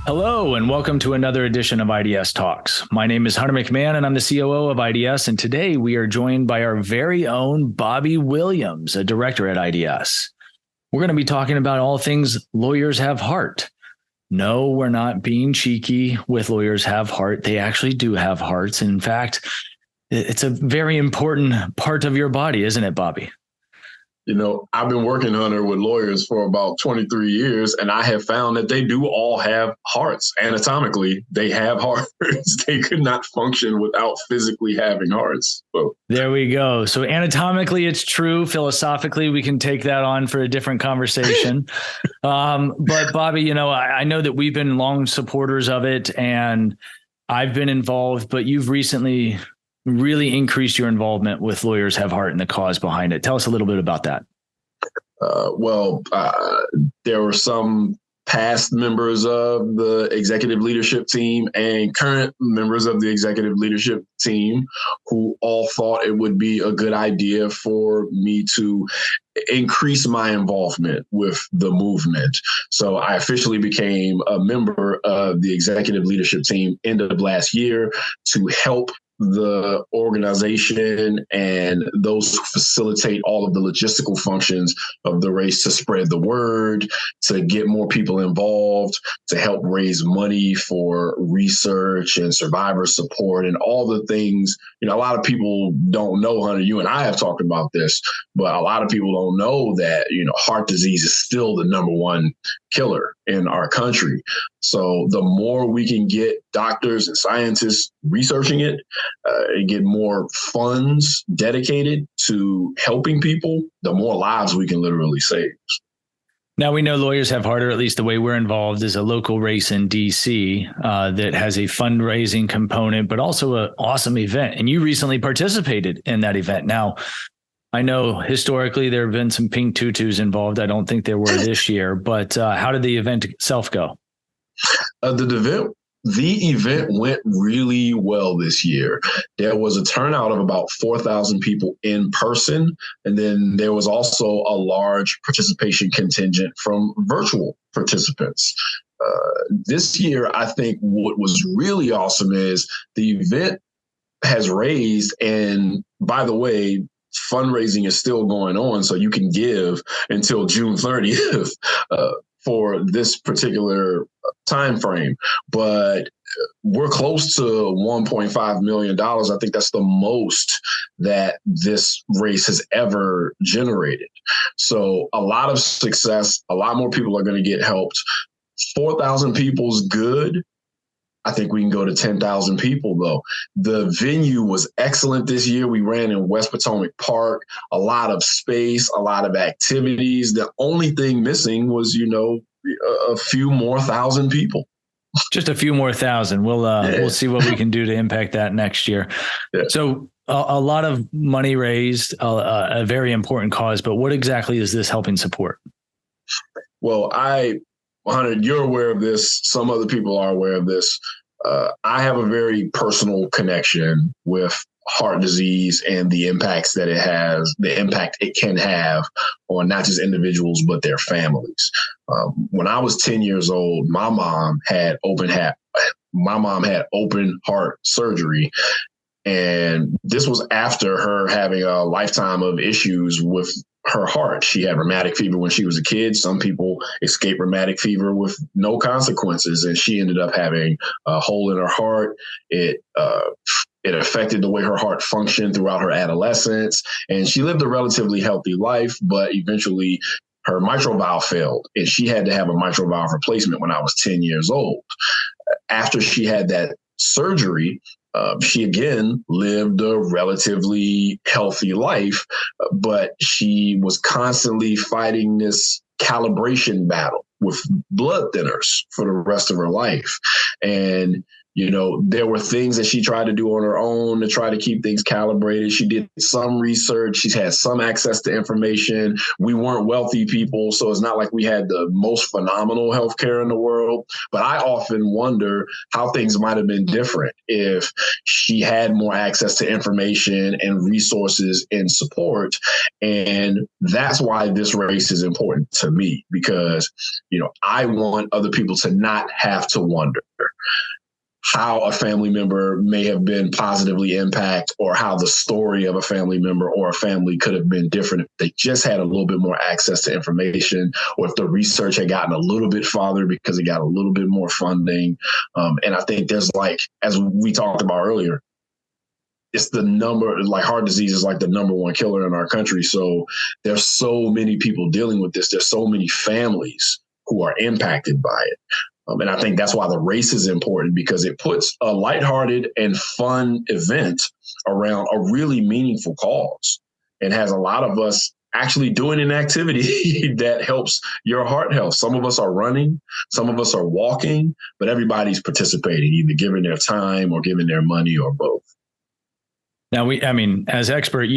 Hello, and welcome to another edition of iDS Talks. My name is Hunter McMahon, and I'm the COO of iDS. And today we are joined by our very own Bobby Williams, a director at iDS. We're going to be talking about all things lawyers have heart. No, we're not being cheeky with lawyers have heart. They actually do have hearts. In fact, it's a very important part of your body, isn't it, Bobby? You know, I've been working, Hunter, with lawyers for about 23 years, and I have found that they do all have hearts. Anatomically, they have hearts. They could not function without physically having hearts. So. There we go. So anatomically, it's true. Philosophically, we can take that on for a different conversation. But Bobby, you know, I know that we've been long supporters of it, and I've been involved, but you've recently really increased your involvement with Lawyers Have Heart and the cause behind it. Tell us a little bit about that. There were some past members of the executive leadership team and current members of the executive leadership team who all thought it would be a good idea for me to increase my involvement with the movement. So I officially became a member of the executive leadership team end of last year to help the organization and those who facilitate all of the logistical functions of the race to spread the word, to get more people involved, to help raise money for research and survivor support and all the things. You know, a lot of people don't know, Hunter, you and I have talked about this, but a lot of people don't know that, you know, heart disease is still the number one killer in our country. So the more we can get doctors and scientists researching it, and get more funds dedicated to helping people, the more lives we can literally save. Now, we know Lawyers Have Heart, or at least the way we're involved, is a local race in D.C. That has a fundraising component, but also an awesome event. And you recently participated in that event. Now, I know historically there have been some pink tutus involved. I don't think there were this year, but how did the event itself go? The event went really well this year. There was a turnout of about 4,000 people in person, and then there was also a large participation contingent from virtual participants. This year, I think what was really awesome is the event has raised, and by the way, fundraising is still going on, so you can give until June 30th. For this particular time frame, but we're close to $1.5 million. I think that's the most that this race has ever generated. So a lot of success, a lot more people are going to get helped. 4,000 people's good. I think we can go to 10,000 people, though. The venue was excellent this year. We ran in West Potomac Park, a lot of space, a lot of activities. The only thing missing was, you know, a few more thousand people. Just a few more thousand. We'll see what we can do to impact that next year. Yeah. So a lot of money raised, a very important cause, but what exactly is this helping support? Well, Hunter, you're aware of this. Some other people are aware of this. I have a very personal connection with heart disease and the impacts that it has, the impact it can have on not just individuals, but their families. When I was 10 years old, my mom had open heart surgery. And this was after her having a lifetime of issues with her heart. She had rheumatic fever when she was a kid. Some people escape rheumatic fever with no consequences, and she ended up having a hole in her heart. It affected the way her heart functioned throughout her adolescence, and she lived a relatively healthy life, but eventually her mitral valve failed, and she had to have a mitral valve replacement when I was 10 years old. After she had that surgery, she again lived a relatively healthy life, but she was constantly fighting this calibration battle with blood thinners for the rest of her life. And There were things that she tried to do on her own to try to keep things calibrated. She did some research. She's had some access to information. We weren't wealthy people, so it's not like we had the most phenomenal healthcare in the world. But I often wonder how things might have been different if she had more access to information and resources and support. And that's why this race is important to me, because, I want other people to not have to wonder how a family member may have been positively impacted, or how the story of a family member or a family could have been different if they just had a little bit more access to information, or if the research had gotten a little bit farther because it got a little bit more funding. And I think there's, as we talked about earlier, it's the number, heart disease is the number one killer in our country. So there's so many people dealing with this. There's so many families who are impacted by it. And I think that's why the race is important, because it puts a lighthearted and fun event around a really meaningful cause, and has a lot of us actually doing an activity that helps your heart health. Some of us are running, some of us are walking, but everybody's participating, either giving their time or giving their money or both. Now, as expert,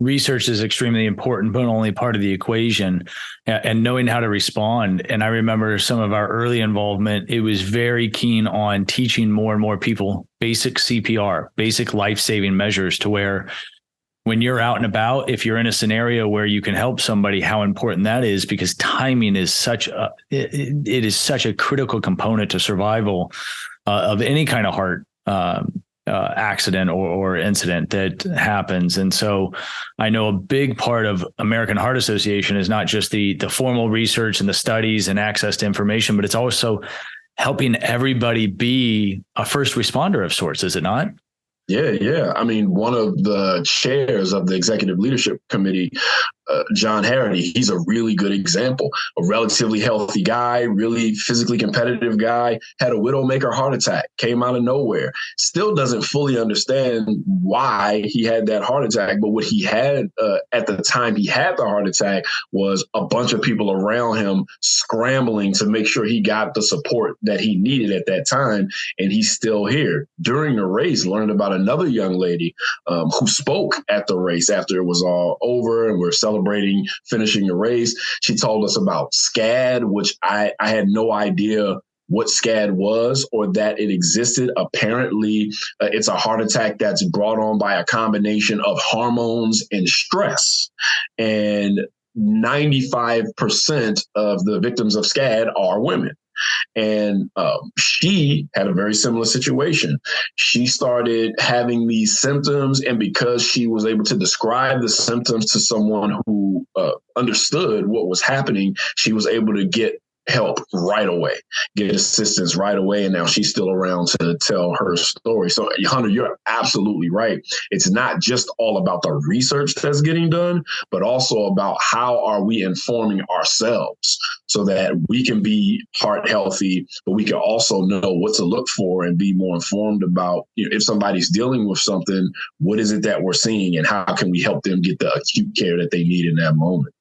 research is extremely important, but only part of the equation, and knowing how to respond. And I remember some of our early involvement, it was very keen on teaching more and more people basic CPR, basic life-saving measures, to where when you're out and about, if you're in a scenario where you can help somebody, how important that is, because timing is it is such a critical component to survival of any kind of heart accident or incident that happens. And so I know a big part of American Heart Association is not just the formal research and the studies and access to information, but it's also helping everybody be a first responder of sorts, is it not? Yeah. One of the chairs of the executive leadership committee, John Harity, he's a really good example. A relatively healthy guy, really physically competitive guy, had a widowmaker heart attack, came out of nowhere. Still doesn't fully understand why he had that heart attack. But what he had at the time he had the heart attack was a bunch of people around him scrambling to make sure he got the support that he needed at that time. And he's still here. During the race, learned about another young lady who spoke at the race after it was all over and we're celebrating finishing the race. She told us about SCAD, which I had no idea what SCAD was or that it existed. Apparently, it's a heart attack that's brought on by a combination of hormones and stress. And 95% of the victims of SCAD are women. And she had a very similar situation. She started having these symptoms, and because she was able to describe the symptoms to someone who understood what was happening, she was able to get help right away, get assistance right away. And now she's still around to tell her story. So, Hunter, you're absolutely right. It's not just all about the research that's getting done, but also about how are we informing ourselves so that we can be heart healthy, but we can also know what to look for and be more informed about, if somebody's dealing with something, what is it that we're seeing and how can we help them get the acute care that they need in that moment?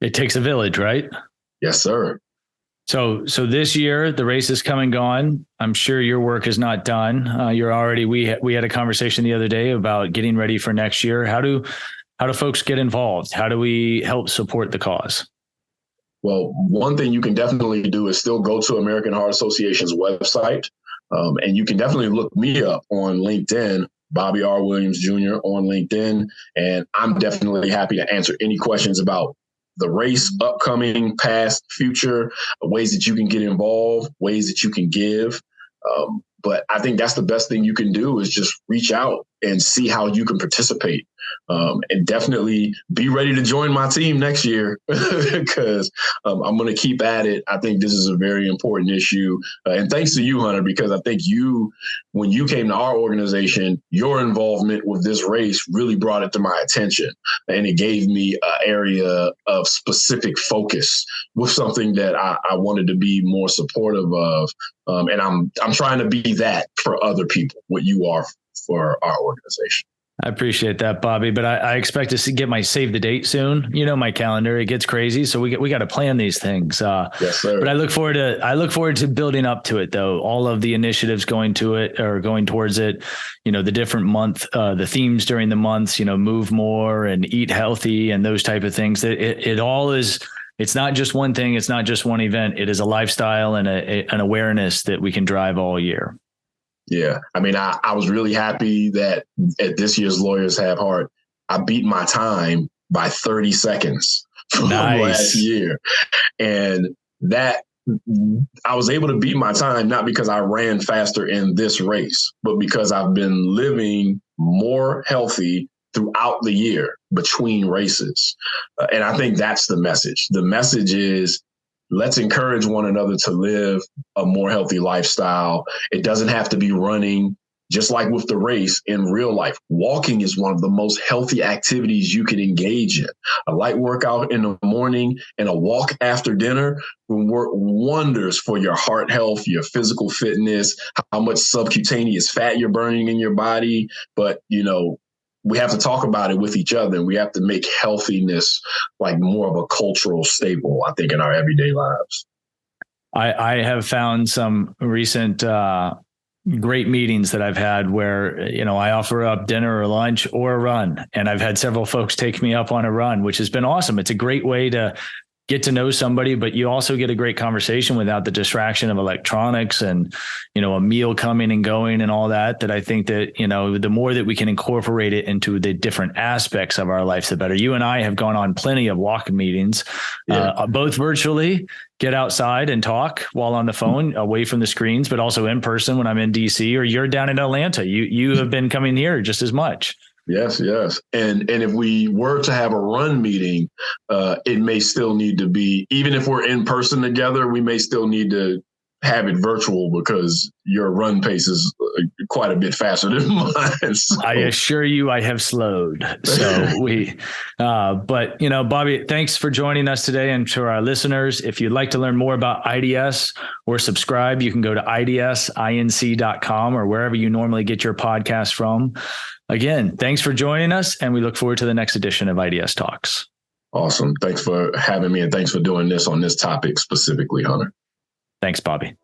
It takes a village, right? Yes, sir. So this year, the race is come and gone. I'm sure your work is not done. You're already, we had a conversation the other day about getting ready for next year. How do folks get involved? How do we help support the cause? Well, one thing you can definitely do is still go to American Heart Association's website. And you can definitely look me up on LinkedIn, Bobby R. Williams Jr. on LinkedIn. And I'm definitely happy to answer any questions about the race, upcoming, past, future, ways that you can get involved, ways that you can give. But I think that's the best thing you can do is just reach out and see how you can participate. And definitely be ready to join my team next year because I'm going to keep at it. I think this is a very important issue. And thanks to you, Hunter, because I think when you came to our organization, your involvement with this race really brought it to my attention. And it gave me an area of specific focus with something that I wanted to be more supportive of. And I'm trying to be that for other people, what you are for our organization. I appreciate that, Bobby, but I expect to get my save the date soon. You know, my calendar, it gets crazy. So we got to plan these things. Yes, sir. But I look forward to building up to it though. All of the initiatives going to it or going towards it, you know, the different the themes during the months, you know, move more and eat healthy and those type of things. It all is, it's not just one thing. It's not just one event. It is a lifestyle and an awareness that we can drive all year. Yeah. I mean, I was really happy that at this year's Lawyers Have Heart, I beat my time by 30 seconds from last year. And that I was able to beat my time, not because I ran faster in this race, but because I've been living more healthy throughout the year between races. And I think that's the message. The message is, let's encourage one another to live a more healthy lifestyle. It doesn't have to be running, just like with the race in real life. Walking is one of the most healthy activities you can engage in. A light workout in the morning and a walk after dinner will work wonders for your heart health, your physical fitness, how much subcutaneous fat you're burning in your body. But, you know, we have to talk about it with each other, and we have to make healthiness like more of a cultural staple, I think, in our everyday lives. I have found some recent great meetings that I've had where, you know, I offer up dinner or lunch or a run, and I've had several folks take me up on a run, which has been awesome. It's a great way to get to know somebody, but you also get a great conversation without the distraction of electronics and, you know, a meal coming and going and all that, that I think that, you know, the more that we can incorporate it into the different aspects of our lives, the better. You and I have gone on plenty of walk meetings, both virtually, get outside and talk while on the phone away from the screens, but also in person when I'm in DC, or you're down in Atlanta. You have been coming here just as much. Yes, yes. And if we were to have a run meeting, it may still need to be, even if we're in person together, we may still need to have it virtual because your run pace is quite a bit faster than mine. So. I assure you I have slowed. So but you know, Bobby, thanks for joining us today. And to our listeners, if you'd like to learn more about iDS or subscribe, you can go to idsinc.com or wherever you normally get your podcast from. Again, thanks for joining us, and we look forward to the next edition of iDS Talks. Awesome. Thanks for having me, and thanks for doing this on this topic specifically, Hunter. Thanks, Bobby.